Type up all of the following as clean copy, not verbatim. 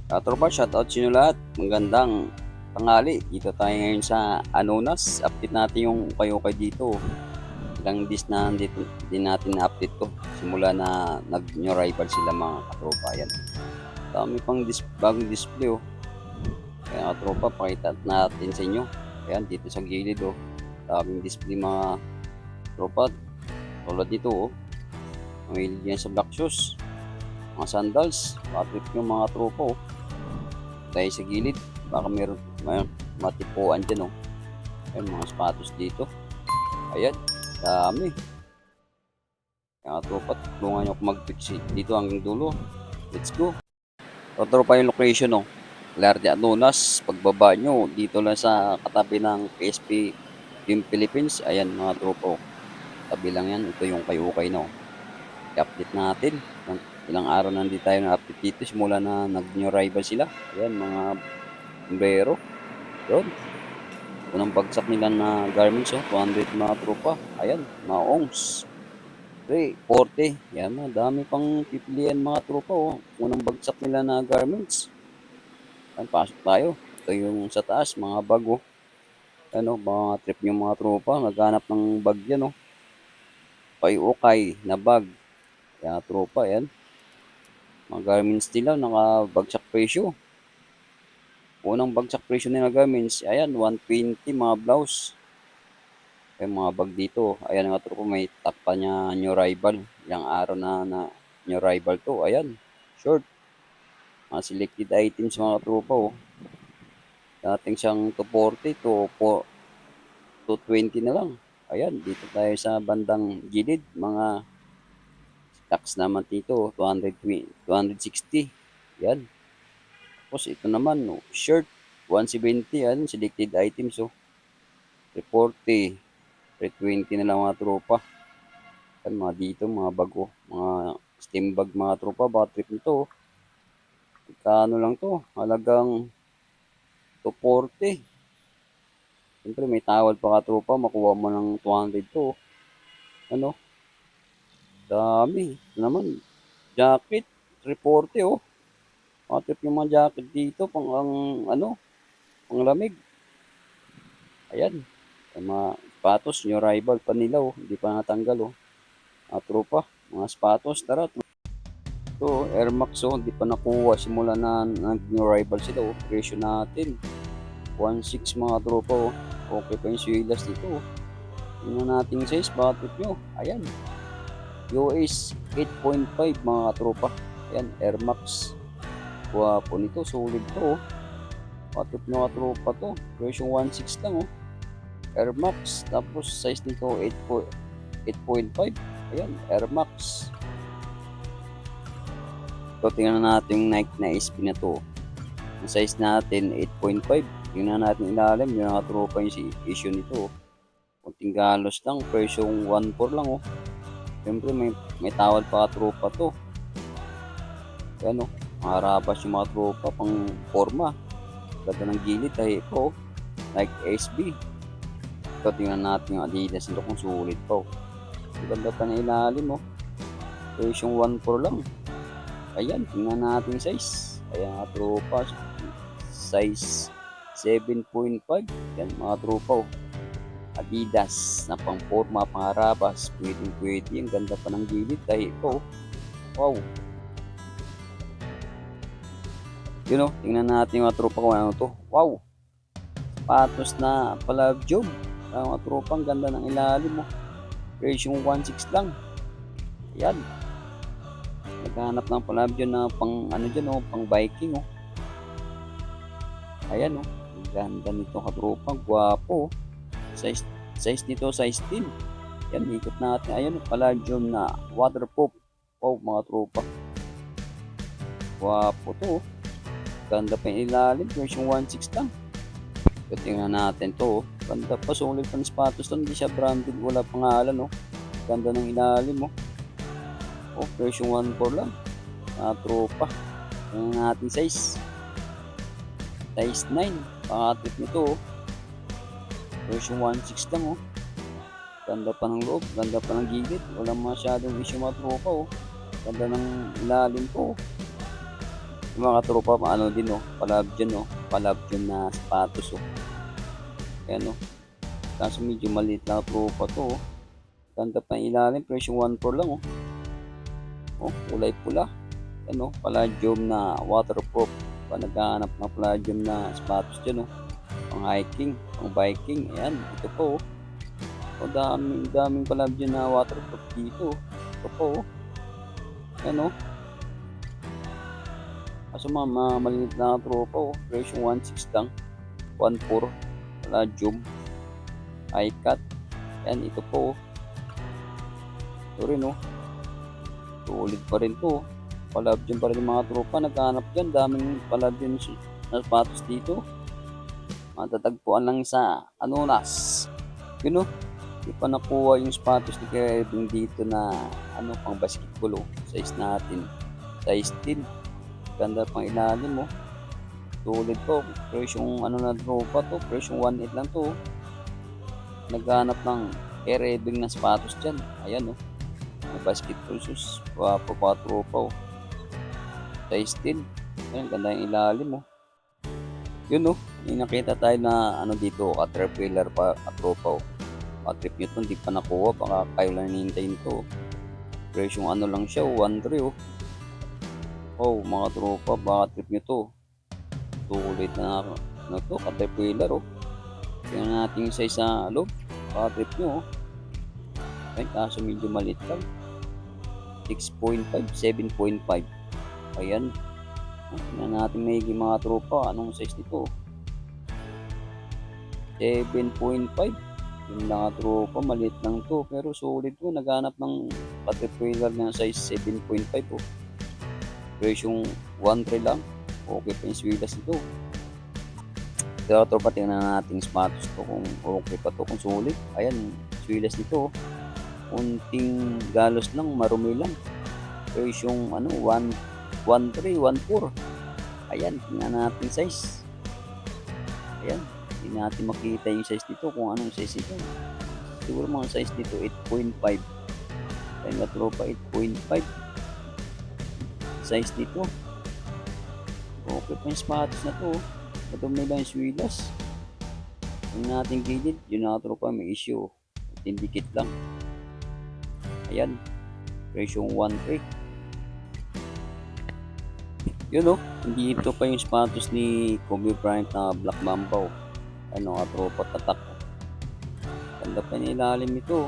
Tropa, shoutout sa inyo lahat. Magandang tanghali. Dito tayo ngayon sa Anonas. Update natin yung ukay-ukay dito. Ilang days na dito din natin na-update to. Simula na nag-new arrival sila mga katropa. Yan. Dami pang bagong display oh. Kaya katropa, pakita natin sa inyo. Ayan, dito sa gilid oh. Daming display mga tropa. Tulad dito oh. Mahilig yan sa black shoes. Mga sandals. Patrip nyo mga tropa oh. Tayo sa gilid, baka meron matipuan dyan oh. Ayan, mga sapatos dito. Ayan, dami. Kaya tropa, tulungan nyo ako mag-fix dito hanggang dulo. Let's go. So tropa yung location oh. Larde Adunas, pagbaba nyo dito lang sa katabi ng PSP Team Philippines. Ayan mga tropa oh. Tabi lang yan, ito yung kay-ukay na oh. I-update natin. Ilang araw na hindi tayo na-update dito simula na nag-new arrival sila. Ayan mga bumbero. Yun. Unang bagsak nila na garments, oh, 200 mga tropa. Ayan, mga ongs. 40. Yan, dami pang pipilian mga tropa, oh. Unang bagsak nila na garments. Ayan, pasok tayo. Ito yung sa taas, mga bag, oh. Ano, mga trip yung mga tropa. Naghanap ng bag yan, oh. Okay na bag. Kaya tropa, yan. Mga garments nila, nakabagsak presyo. Unang bagsak presyo nila garments, ayan, 120 mga blouse. Yung mga bag dito, ayan nga tropa, may takpa niya new arrival. Ilang araw na new arrival to, ayan, short. Mga selected items mga tropa oh. Dating siyang 240 to 220 na lang. Ayan, dito tayo sa bandang gilid, mga stocks naman dito, 260. Yan. Tapos ito naman, no, shirt, 170, yan, selected items oh. 340, 320 na lang mga tropa. Yan, mga dito, mga bago, mga steam bag mga tropa, baka trip nito. Kano lang to, halagang 240. Siyempre may tawad pa ka tropa, makuha mo ng 200 to. Ano, dami. Ito naman, jacket, 340 oh. Mga trip yung mga jacket dito, pang ang, ano, pang lamig. Ayan, yung mga sapatos, new arrival pa nila oh, hindi pa natanggal oh. Mga tropa, mga sapatos, tara. Ito, Air Max oh, hindi pa nakuha simula na nag-new arrival sila oh. Presyo natin, 1.6 mga tropa oh. Okay pa yung swilas dito oh. Tingnan natin size, bakit nyo. Ayan, US 8.5 mga tropa. Ayan, Air Max. Guwapo nito, solid to oh. Bakit nyo mga tropa to, presyo 1.6 lang oh. Air Max, tapos size nito 8.5. Ayan, Air Max. So, tingnan natin yung Nike na SB na to. Ang size natin, 8.5. Tingnan natin ilalim, yung nakatropa yung issue nito. Kunting galos lang, presyong 1.4 lang oh. Siyempre may tawad pa tropa to. Yan oh, maharabas yung mga tropa pang forma. Ganda ng gilid, tahi po oh. Like SB. Ito, tingnan natin yung Adidas nito kung sulit po. Ganda pa na ilalim oh. Presyong 1.4 lang. Ayan, tingnan natin size. Ayan mga tropa, size 7.5. Yan mga tropa oh. Adidas na pang forma, pang harabas, pwede. Ang ganda pa ng gilid, tahi po. Wow. Yun oh, tingnan natin mga tropa kung ano to. Wow. Sapatos na pala job. Mga tropa, ang ganda ng ilalim mo. Presyong 1.6 lang. Ayan. Naghanap ng palabyo na pang ano dyan oh, pang biking oh. Ayan oh, ganda nito katropa, guwapo oh. Size nito, size 10. Yan, ikot natin. Ayan oh, palladium na waterproof. Wow mga tropa, guwapo to oh. Ganda pa yung ilalim, version 1.6 lang. So, tingnan natin to oh. Ganda pa, solid pa ng sapatos to, hindi siya branded, wala pangalan oh. Ganda ng ilalim oh. Oh, version 1.4 lang. Tropa. Tingnan natin size. Size 9. Pangatip nito oh. Version 1.6 lang oh. Ganda pa ng loob, ganda pa ng gilid. Walang masyadong issue mga tropa oh. Ganda ng ilalim po oh. Yung mga tropa, ano din oh, palab dyan oh, palab dyan na sapatos oh. Ayan oh, kaso medyo maliit lang tropa to oh. Ganda pa yung ilalim, presyo 1.4 lang oh. Oh, kulay pula. Ayan oh, palladium na waterproof. Pa naghahanap ng palladium na sapatos dyan oh. Pang hiking, pang biking, ayan, ito po oh. O daming palladium na waterproof dito oh. Ito po oh. Ayan oh. Kaso maliit na tropa oh. Presyo 1.6 lang. 1.4. Palladium. High cut. Ayan, ito po oh. Ito rin oh. Solid pa rin to. Palladium pa rin yung mga tropa. Naghahanap dyan. Daming palladium na sapatos dito. Matatagpuan lang sa Anonas. Yun o. Hindi pa nakuha yung sapatos ni Kevin dito na ano pang basketball o. Size natin. Size 10. Ganda pang ilalim o. Solid to. Presyong ano na tropa to. Presyong 1.8 lang to. Naghahanap ng Kevin na sapatos dyan. Ayan o. Basketball shoes. Pa tropa o. Size 10. Ayan. Ganda yung ilalim o. Yun o. May nakita tayo na ano dito. Caterpillar pa tropa o. Trip nyo ito, hindi pa nakuha, baka kayo lang hihintayin ito. Presyong ano lang siya, 1.3 oh. Oh, mga tropa, baka trip nyo ito. Tukulit na ano ito, Caterpillar oh. Tingnan natin yung size sa loob, baka trip nyo oh. Okay, kaso medyo maliit lang. 6.5, 7.5. Ayan. Tingnan natin may mga tropa, anong size nito. 7.5. Yung mga tropa, maliit lang to. Pero solid to. Naghanap ng Caterpillar na size 7.5 oh. Presyong 1.3 lang. Okay pa yung swilas nito. Pero tropa, tingnan natin sapatos to kung okay pa to, kung solid. Ayan, swilas nito. Unting galos lang, marumi lang. Presyong ano, 1.3, 1.4. Ayan, tingnan natin size. Ayan. Hindi natin makita yung size nito kung anong size ito. Siguro mga size nito 8.5. Kaya nga tropa 8.5 size nito. Okay pa yung sapatos na to. Madumi lang yung swilas. Yung natin gilid, yun na tropa may issue. Tindikit lang. Ayan. Presyong 1.3. Yun oh. Hindi ito pa yung sapatos ni Kobe Bryant na Black Mamba oh. Ano nga tropa, tatak. Ganda pa yung ilalim ito.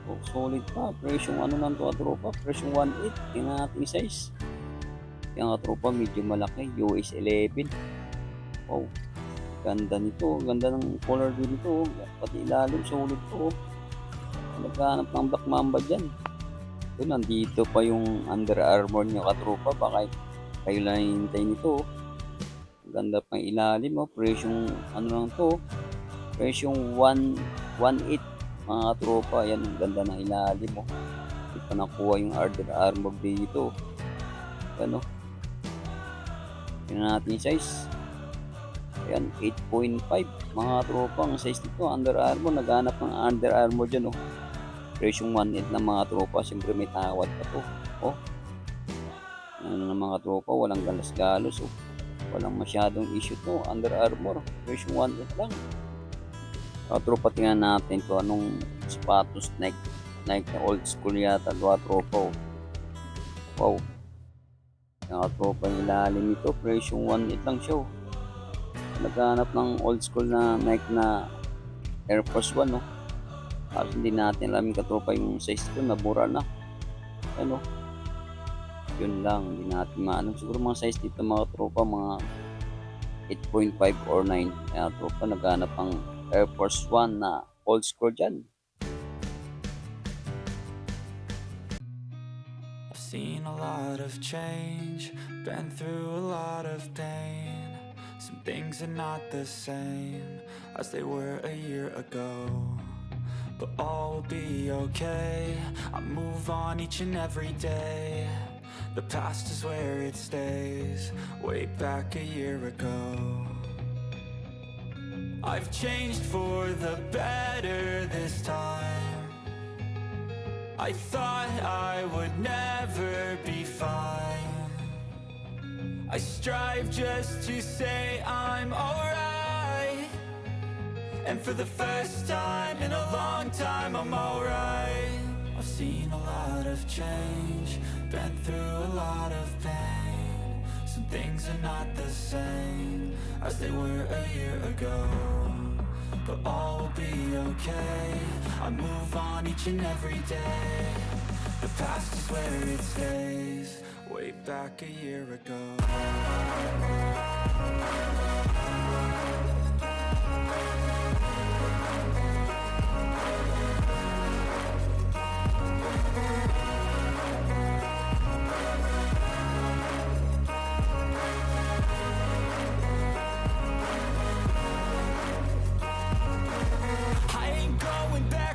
Oh, solid pa. Presyong ano lang ito tropa. Presyong 1.8. Tingnan natin yung size. Yung tropa medyo malaki. US 11. Oh, ganda nito. Ganda ng color din ito. Pati ilalim solid to. Naghanap ng Black Mamba dyan. Ito, nandito pa yung Under Armour nyo katropa. Baka kayo lang hintayin nito. Ganda pang ilalim oh. Presyong ano lang to. Presyong 1.8 mga tropa. Ayan, ang ganda ng ilalim oh. Hindi pa nakuha yung Under Armour dito. Ayan oh. Tingnan natin yung size. Ayan, 8.5 mga tropa. Ang size nito, Under Armour. Naghanap ng Under Armour dyan oh. Presyong 1.8 na mga tropa. Siyempre may tawad pa to. Oh. Ano na mga tropa. Walang galas-galos oh. Walang masyadong issue to. Under Armour. Presyong 1.8 lang. Tropa, tingnan natin to. Anong sapatos. Nike na old school yata. Tropa oh. Wow. Tropa yung ilalim nito. Presyong 1.8 lang siya oh. Naghanap ng old school na Nike na Air Force 1 oh. Kasi hindi natin alam yung katropa yung size ko. Nabura na. Ano. Yun lang, hindi natin maanong. Siguro mga size dito mga tropa, mga 8.5 or 9. Kaya tropa, naghanap ang Air Force 1 na old school dyan. I've seen a lot of change, been through a lot of pain. Some things are not the same as they were a year ago, but all will be okay. I move on each and every day. The past is where it stays, way back a year ago. I've changed for the better this time. I thought I would never be fine. I strive just to say I'm alright. And for the first time in a long time, I'm alright. I've seen a lot of change, been through a lot of pain. Some things are not the same as they were a year ago, but all will be okay. I move on each and every day. The past is where it stays, way back a year ago.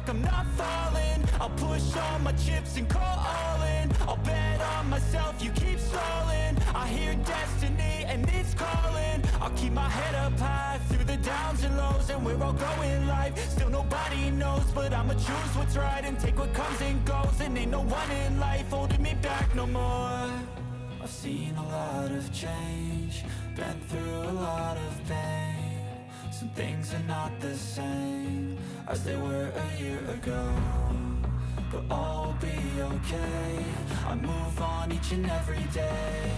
I'm not falling. I'll push all my chips and call all in. I'll bet on myself, you keep stalling. I hear destiny and it's calling. I'll keep my head up high through the downs and lows, and we're all going life. Still nobody knows, but I'ma choose what's right and take what comes and goes. And ain't no one in life holding me back no more. I've seen a lot of change, been through a lot of pain. Some things are not the same as they were a year ago, but all will be okay. I move on each and every day.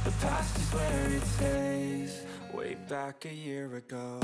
The past is where it stays, way back a year ago.